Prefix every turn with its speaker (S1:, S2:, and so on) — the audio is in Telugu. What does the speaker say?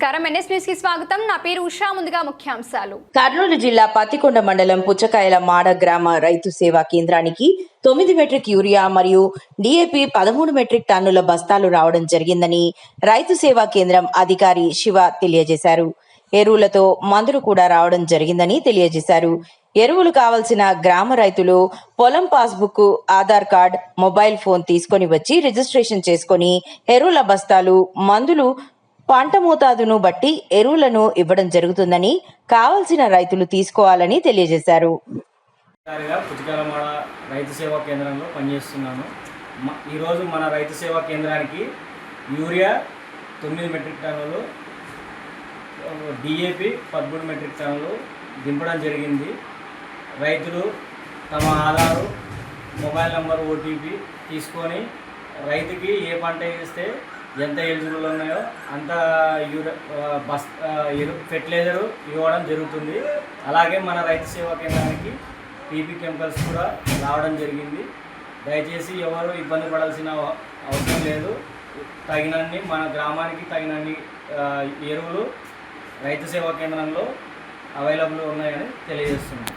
S1: నమస్కారం ఎన్ఎస్ న్యూస్ కి స్వాగతం. నా పేరు ఉషా. ముందుగా ముఖ్యాంశాలు.
S2: కర్నూలు జిల్లా పత్తికొండ మండలం పుచ్చకాయల మాడ గ్రామ రైతు సేవా కేంద్రానికి 9 మెట్రిక్ యూరియా మరియు డిఏపి 13 మెట్రిక్ టన్నుల బస్తాలు రావడం జరిగిందని రైతు సేవా కేంద్రం అధికారి శివ తెలియజేశారు. ఎరువులతో మందులు కూడా రావడం జరిగిందని తెలియజేశారు. ఎరువులు కావాల్సిన గ్రామ రైతులు పొలం passbook, Aadhaar card, mobile phone తీసుకొని వచ్చి రిజిస్ట్రేషన్ చేసుకొని ఎరువుల బస్తాలు, మందులు, పంట మోతాదును బట్టి ఎరువులను ఇవ్వడం జరుగుతుందని కావలసిన రైతులు తీసుకోవాలని తెలియజేశారు.
S3: పుచ్చకాయలమాడ రైతు సేవా కేంద్రంలో పనిచేస్తున్నాను. ఈరోజు మన రైతు సేవా కేంద్రానికి యూరియా 9 మెట్రిక్ టన్నులు, డిఏపి 13 మెట్రిక్ టన్నులు దింపడం జరిగింది. రైతులు తమ ఆధారు, మొబైల్ నెంబర్, ఓటీపీ తీసుకొని రైతుకి ఏ పంట వేస్తే ఎంత ఎలిజిబుల్ ఉన్నాయో అంత ఫెర్టిలైజరు ఇవ్వడం జరుగుతుంది. అలాగే మన రైతు సేవా కేంద్రానికి పీపీ కెమికల్స్ కూడా రావడం జరిగింది. దయచేసి ఎవరు ఇబ్బంది పడాల్సిన అవసరం లేదు. తగినన్ని మన గ్రామానికి తగినన్ని ఎరువులు రైతు సేవా కేంద్రంలో అవైలబుల్ ఉన్నాయని తెలియజేస్తున్నాం.